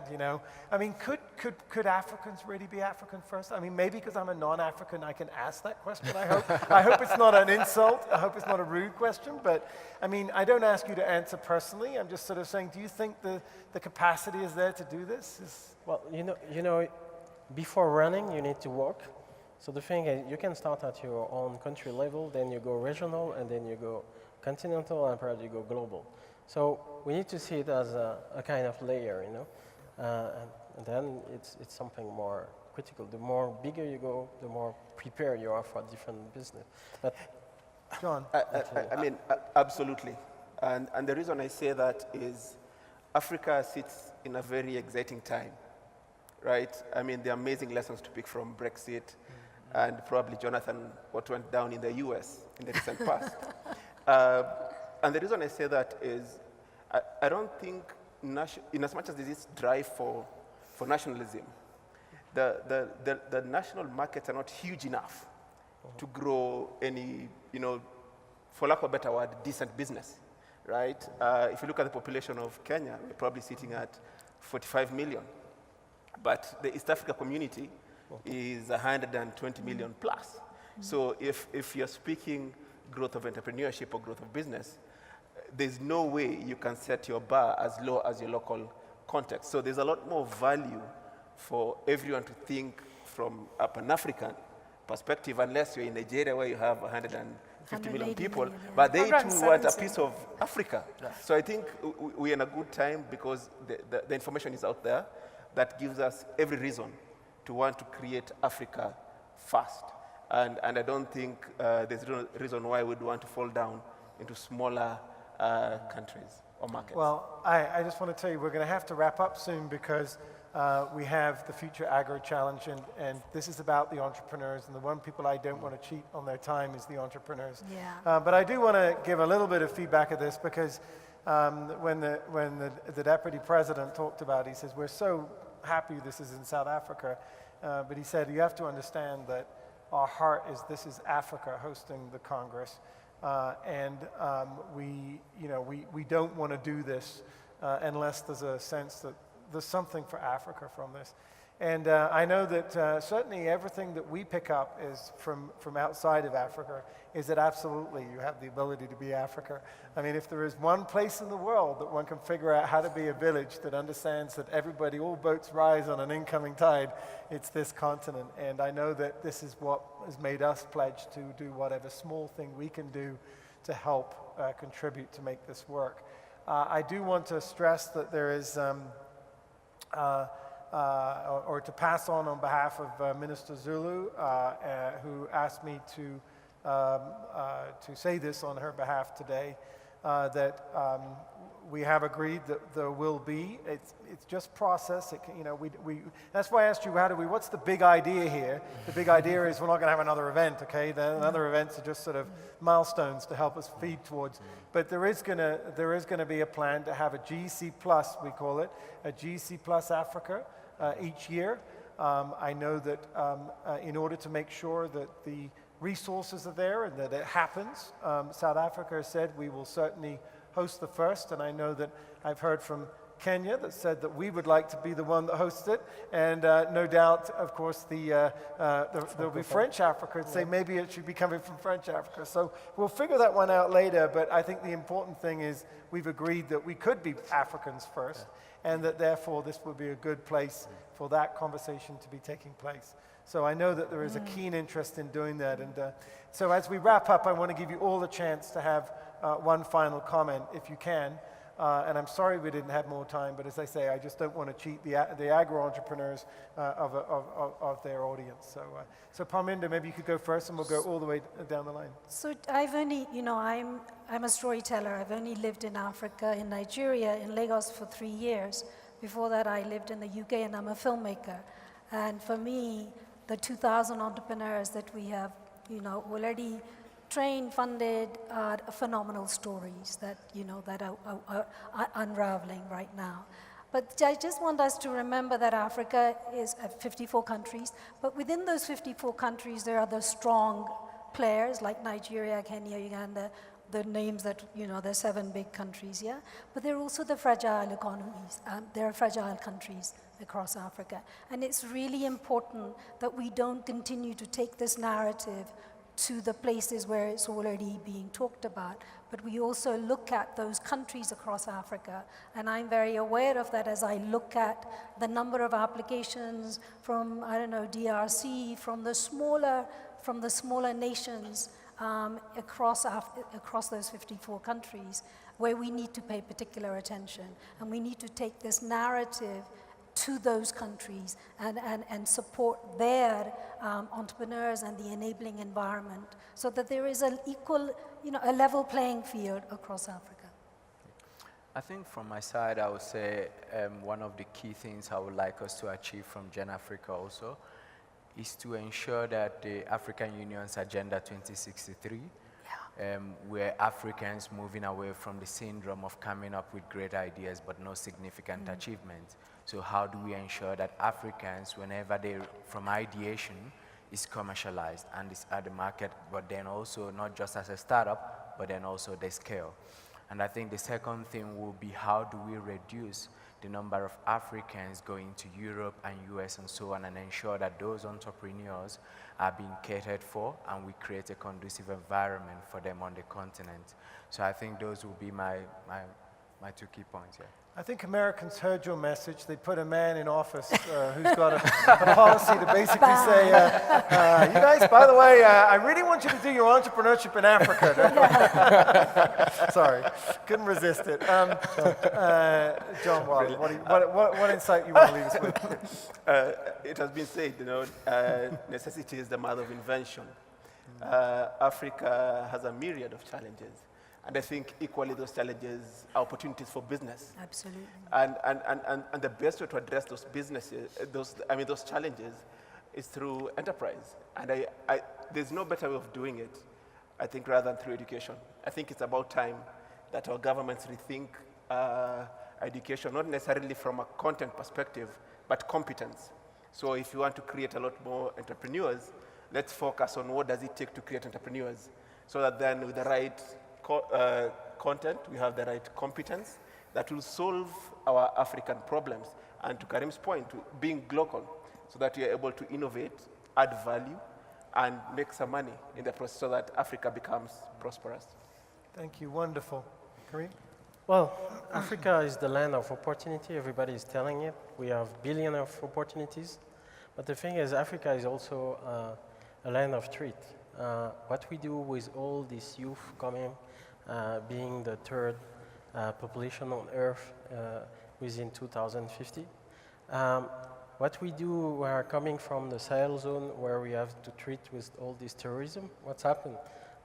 I mean, could Africans really be African first? I mean, maybe because I'm a non-African, I can ask that question, I hope. I hope it's not an insult. I hope it's not a rude question. But, I mean, I don't ask you to answer personally. I'm just sort of saying, do you think the capacity is there to do this? Well, before running, you need to walk. So the thing is, you can start at your own country level, then you go regional, and then you go continental, and perhaps you go global. So we need to see it as a kind of layer, and then it's something more critical. The more bigger you go, the more prepared you are for different business. But John? I mean, absolutely. And the reason I say that is Africa sits in a very exciting time, right? I mean, there are amazing lessons to pick from Brexit, and probably, Jonathan, what went down in the US in the recent past. And the reason I say that is I don't think, in as much as there is drive for nationalism, the national markets are not huge enough to grow any, for lack of a better word, decent business, right? If you look at the population of Kenya, we're probably sitting at 45 million. But the East Africa community is 120 million plus. So if you're speaking growth of entrepreneurship or growth of business, there's no way you can set your bar as low as your local context. So there's a lot more value for everyone to think from a Pan-African perspective, unless you're in Nigeria where you have 150 million people, but they too want a piece of Africa. So I think we're in a good time because the information is out there that gives us every reason to want to create Africa fast. And I don't think there's no reason why we'd want to fall down into smaller countries or markets. Well, I just want to tell you, we're going to have to wrap up soon because we have the Future Agro Challenge, and this is about the entrepreneurs, and the one people I don't want to cheat on their time is the entrepreneurs. Yeah. But I do want to give a little bit of feedback of this because when the deputy president talked about it, he says, we're so happy this is in South Africa, but he said, you have to understand that our heart is this is Africa hosting the Congress, and we don't want to do this unless there's a sense that there's something for Africa from this. And I know that certainly everything that we pick up is from outside of Africa is that absolutely you have the ability to be Africa. I mean, if there is one place in the world that one can figure out how to be a village that understands that everybody, all boats rise on an incoming tide, it's this continent. And I know that this is what has made us pledge to do whatever small thing we can do to help contribute to make this work. I do want to stress that there is or to pass on behalf of Minister Zulu, who asked me to say this on her behalf today, that we have agreed that there will be. It's just process. That's why I asked you, what's the big idea here? The big idea is we're not going to have another event, okay? The other events are just sort of milestones to help us feed towards. But there is going to be a plan to have a GEC Plus, we call it, a GEC Plus Africa each year. I know that in order to make sure that the resources are there and that it happens, South Africa has said we will certainly host the first, and I know that I've heard from Kenya that said that we would like to be the one that hosts it, and no doubt, of course, there'll be French Africa and say maybe it should be coming from French Africa. So we'll figure that one out later, but I think the important thing is we've agreed that we could be Africans first, and that therefore this would be a good place for that conversation to be taking place. So I know that there is a keen interest in doing that, and so as we wrap up, I want to give you all a chance to have one final comment, if you can. And I'm sorry we didn't have more time, but as I say, I just don't want to cheat the agro-entrepreneurs of their audience. So Parminder, maybe you could go first, and we'll go all the way down the line. So I've only, I'm a storyteller. I've only lived in Africa, in Nigeria, in Lagos for 3 years. Before that, I lived in the UK, and I'm a filmmaker. And for me, the 2,000 entrepreneurs that we have, already trained, funded, are phenomenal stories that, that are unraveling right now. But I just want us to remember that Africa is 54 countries, but within those 54 countries, there are the strong players like Nigeria, Kenya, Uganda, the names that, there's 7 big countries, yeah? But there are also the fragile economies. There are fragile countries across Africa. And it's really important that we don't continue to take this narrative to the places where it's already being talked about, but we also look at those countries across Africa, and I'm very aware of that as I look at the number of applications from, DRC, from the smaller nations across those 54 countries, where we need to pay particular attention, and we need to take this narrative to those countries and support their entrepreneurs and the enabling environment so that there is an equal, a level playing field across Africa. I think from my side, I would say one of the key things I would like us to achieve from Gen Africa also is to ensure that the African Union's Agenda 2063, where Africans moving away from the syndrome of coming up with great ideas but no significant achievements. So how do we ensure that Africans, whenever they, from ideation, is commercialized and is at the market, but then also not just as a startup, but then also they scale. And I think the second thing will be how do we reduce the number of Africans going to Europe and US and so on, and ensure that those entrepreneurs are being catered for and we create a conducive environment for them on the continent. So I think those will be my 2 key points here. I think Americans heard your message. They put a man in office who's got a policy to basically say, you guys, by the way, I really want you to do your entrepreneurship in Africa. Sorry, couldn't resist it. John Wally, what insight you want to leave us with? It has been said, necessity is the mother of invention. Africa has a myriad of challenges. And I think equally those challenges are opportunities for business. Absolutely. And the best way to address those those challenges is through enterprise. And there's no better way of doing it, I think, rather than through education. I think it's about time that our governments rethink education, not necessarily from a content perspective, but competence. So if you want to create a lot more entrepreneurs, let's focus on what does it take to create entrepreneurs, so that then with the right content, we have the right competence that will solve our African problems. And to Karim's point, to being global, so that we are able to innovate, add value, and make some money in the process so that Africa becomes prosperous. Thank you, wonderful. Karim? Well, Africa is the land of opportunity. Everybody is telling it. We have billions of opportunities. But the thing is, Africa is also a land of threat. What we do with all this youth coming, being the 3rd population on Earth within 2050. What we do, we are coming from the Sahel zone where we have to treat with all this terrorism. What's happened?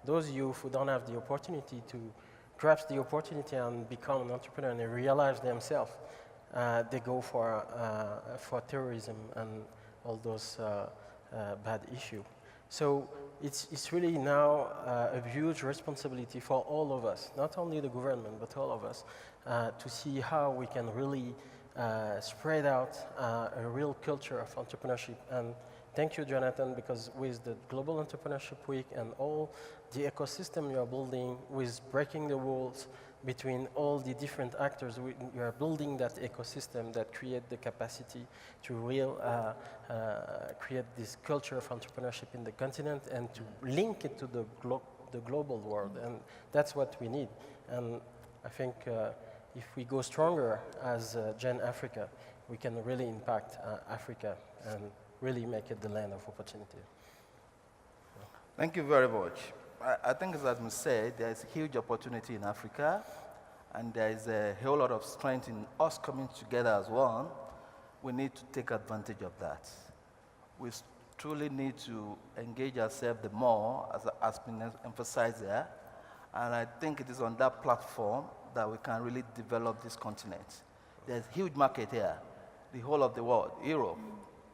Those youth who don't have the opportunity to grasp the opportunity and become an entrepreneur and they realize themselves, they go for terrorism and all those bad issues. So it's really now a huge responsibility for all of us, not only the government, but all of us, to see how we can really spread out a real culture of entrepreneurship. And thank you, Jonathan, because with the Global Entrepreneurship Week and all the ecosystem you are building with breaking the walls between all the different actors, you are building that ecosystem that create the capacity to create this culture of entrepreneurship in the continent and to link it to the global world. And that's what we need. And I think if we go stronger as Gen Africa, we can really impact Africa and really make it the land of opportunity. Thank you very much. I think, as has been said, there is huge opportunity in Africa, and there is a whole lot of strength in us coming together as one, we need to take advantage of that. We truly need to engage ourselves the more, as has been emphasized there, and I think it is on that platform that we can really develop this continent. There's a huge market here. The whole of the world, Europe,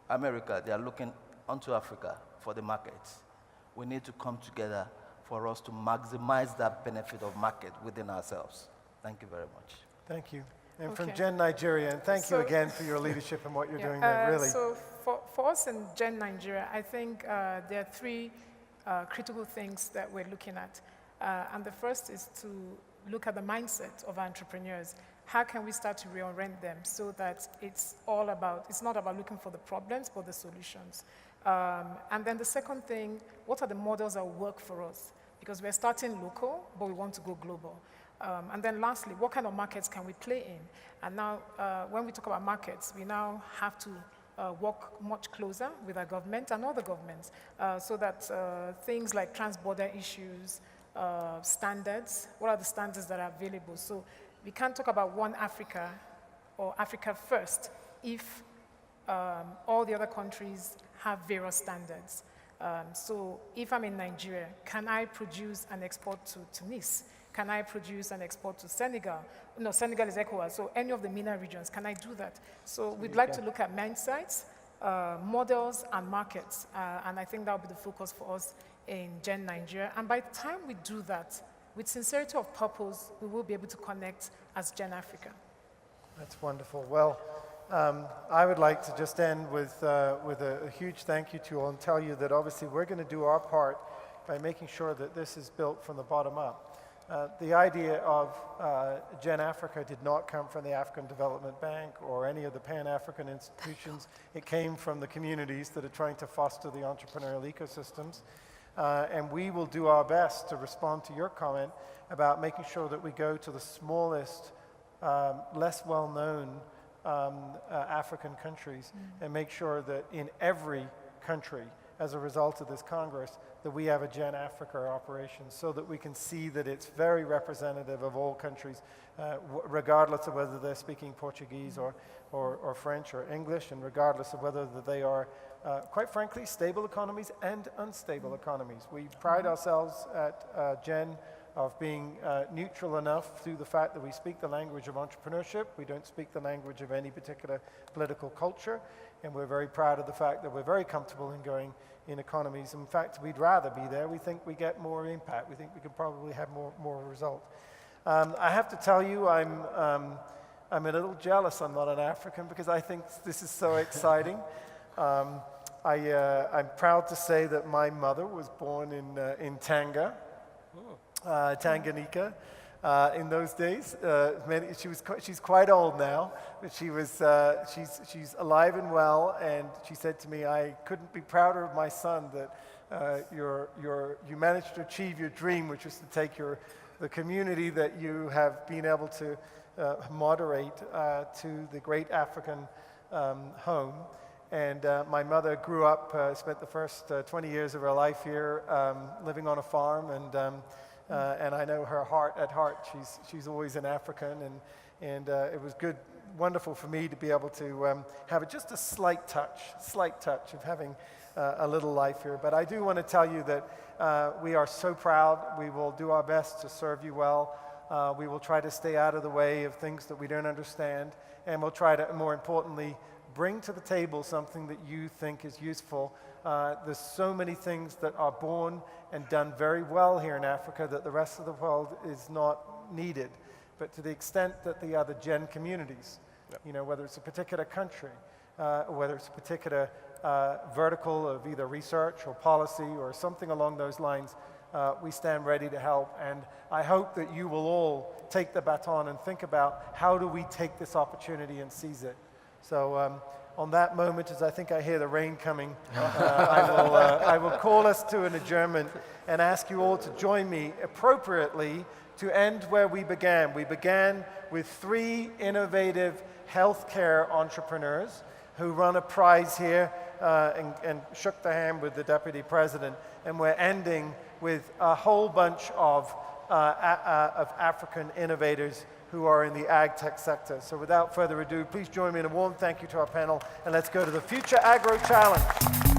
America, they are looking onto Africa for the markets. We need to come together for us to maximize that benefit of market within ourselves. Thank you very much. Thank you. And from Gen Nigeria, and thank you again for your leadership and what you're doing there, really. So for us in Gen Nigeria, I think there are three critical things that we're looking at. And the first is to look at the mindset of entrepreneurs. How can we start to reorient them so that it's not about looking for the problems, but the solutions. And then the second thing, what are the models that work for us? Because we're starting local, but we want to go global. And then lastly, what kind of markets can we play in? And now, when we talk about markets, we now have to work much closer with our government and other governments so that things like trans-border issues, standards, what are the standards that are available? So we can't talk about one Africa or Africa first if all the other countries have various standards. So if I'm in Nigeria, can I produce and export to Tunis? Can I produce and export to Senegal? No, Senegal is ECOWAS, so any of the MENA regions, can I do that? So we'd like to look at mindsets, models, and markets, and I think that will be the focus for us in Gen Nigeria. And by the time we do that, with sincerity of purpose, we will be able to connect as Gen Africa. That's wonderful. Well, I would like to just end with a huge thank you to you all and tell you that obviously we're going to do our part by making sure that this is built from the bottom up. The idea of Gen Africa did not come from the African Development Bank or any of the Pan-African institutions. It came from the communities that are trying to foster the entrepreneurial ecosystems. And we will do our best to respond to your comment about making sure that we go to the smallest, less well-known African countries and make sure that in every country, as a result of this Congress, that we have a Gen Africa operation so that we can see that it's very representative of all countries, regardless of whether they're speaking Portuguese or French or English, and regardless of whether they are, quite frankly, stable economies and unstable economies. We pride ourselves at Gen of being neutral enough through the fact that we speak the language of entrepreneurship. We don't speak the language of any particular political culture, and we're very proud of the fact that we're very comfortable in going in economies. In fact, we'd rather be there. We think we get more impact. We think we could probably have more result. I have to tell you, I'm a little jealous I'm not an African because I think this is so exciting. I'm proud to say that my mother was born in Tanga, Tanganyika. In those days, she's quite old now, but she's alive and well, and she said to me, "I couldn't be prouder of my son that you managed to achieve your dream, which was to take the community that you have been able to moderate to the great African home." And my mother grew up, spent the first 20 years of her life here, living on a farm, and I know her at heart, she's always an African, and it was wonderful for me to be able to have just a slight touch of having a little life here. But I do want to tell you that we are so proud. We will do our best to serve you well. We will try to stay out of the way of things that we don't understand, and we'll try to, more importantly, bring to the table something that you think is useful. There's so many things that are born and done very well here in Africa that the rest of the world is not needed. But to the extent that the other Gen communities, whether it's a particular country, or whether it's a particular vertical of either research or policy or something along those lines, we stand ready to help. And I hope that you will all take the baton and think about how do we take this opportunity and seize it. So on that moment, as I think I hear the rain coming, I will call us to an adjournment and ask you all to join me appropriately to end where we began. We began with 3 innovative healthcare entrepreneurs who run a prize here and shook the hand with the Deputy President. And we're ending with a whole bunch of of African innovators who are in the ag tech sector. So without further ado, please join me in a warm thank you to our panel, and let's go to the Future Agro Challenge.